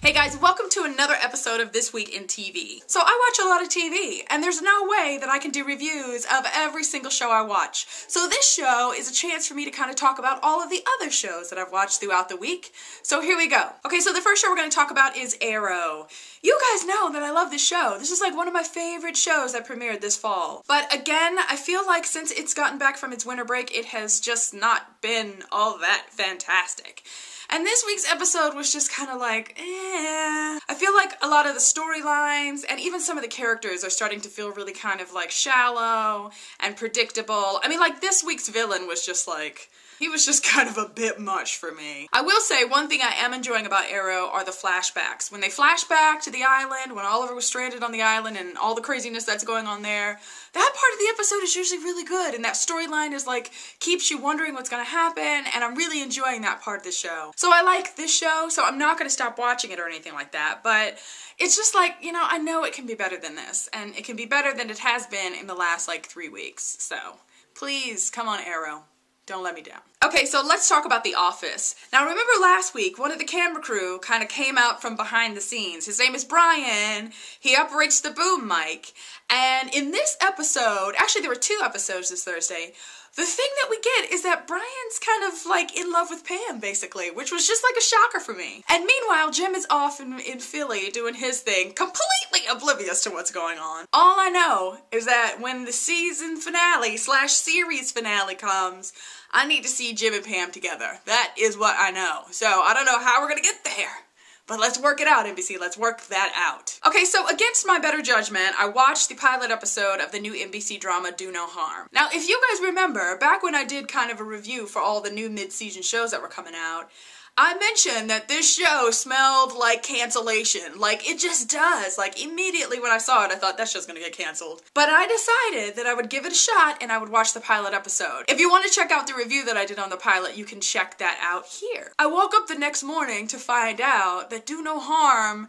Hey guys, welcome to another episode of This Week in TV. So I watch a lot of TV, and there's no way that I can do reviews of every single show I watch. So this show is a chance for me to kind of talk about all of the other shows that I've watched throughout the week. So here we go. Okay, so the first show we're going to talk about is Arrow. You guys know that I love this show. This is like one of my favorite shows that premiered this fall. But again, I feel like since it's gotten back from its winter break, it has just not been all that fantastic. And this week's episode was just kind of like, I feel like a lot of the storylines and even some of the characters are starting to feel really kind of like shallow and predictable. I mean, like this week's villain was just like, he was just kind of a bit much for me. I will say one thing I am enjoying about Arrow are the flashbacks. When they flash back to the island, when Oliver was stranded on the island and all the craziness that's going on there, that part of the episode is usually really good, and that storyline is like, keeps you wondering what's gonna happen, and I'm really enjoying that part of the show. So I like this show, so I'm not gonna stop watching it or anything like that, but it's just like, you know, I know it can be better than this, and it can be better than it has been in the last like 3 weeks, so please, come on Arrow. Don't let me down. Okay, so let's talk about The Office. Now remember last week, one of the camera crew kind of came out from behind the scenes. His name is Brian. He operates the boom mic. And in this episode, actually there were 2 episodes this Thursday, the thing that we get is that Brian's kind of like in love with Pam, basically, which was just like a shocker for me. And meanwhile, Jim is off in Philly doing his thing, completely oblivious to what's going on. All I know is that when the season finale / series finale comes, I need to see Jim and Pam together. That is what I know. So I don't know how we're gonna get there. But let's work it out, NBC. Let's work that out. Okay, so against my better judgment, I watched the pilot episode of the new NBC drama Do No Harm. Now, if you guys remember, back when I did kind of a review for all the new mid-season shows that were coming out, I mentioned that this show smelled like cancellation. Like, it just does. Like, immediately when I saw it, I thought that show's gonna get canceled. But I decided that I would give it a shot and I would watch the pilot episode. If you want to check out the review that I did on the pilot, you can check that out here. I woke up the next morning to find out that Do No Harm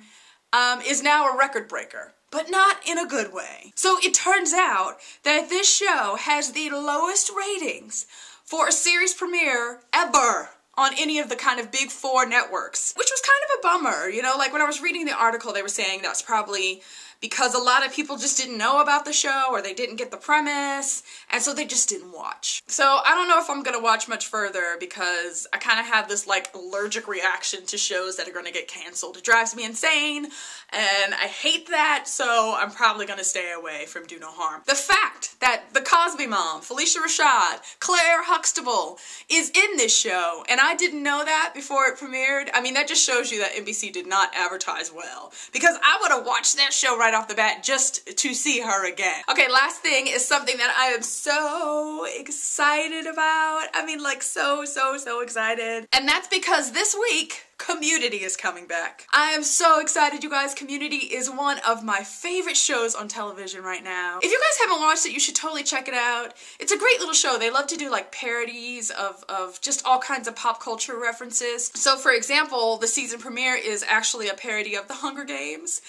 is now a record breaker. But not in a good way. So it turns out that this show has the lowest ratings for a series premiere ever on any of the kind of big 4 networks, which was kind of a bummer, you know, like when I was reading the article they were saying that's probably because a lot of people just didn't know about the show or they didn't get the premise, and so they just didn't watch. So I don't know if I'm gonna watch much further because I kind of have this like allergic reaction to shows that are gonna get canceled. It drives me insane, and I hate that, so I'm probably gonna stay away from Do No Harm. The fact that the Cosby Mom, Felicia Rashad, Claire Huxtable is in this show, and I didn't know that before it premiered, I mean, that just shows you that NBC did not advertise well, because I would have watched that show right off the bat just to see her again. Okay, last thing is something that I am so excited about. I mean, like so excited. And that's because this week, Community is coming back. I am so excited, you guys. Community is one of my favorite shows on television right now. If you guys haven't watched it, you should totally check it out. It's a great little show. They love to do like parodies of just all kinds of pop culture references. So for example, the season premiere is actually a parody of The Hunger Games.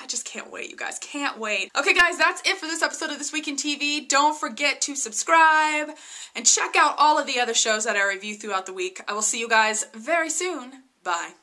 I just can't wait, you guys. Can't wait. Okay, guys, that's it for this episode of This Week in TV. Don't forget to subscribe and check out all of the other shows that I review throughout the week. I will see you guys very soon. Bye.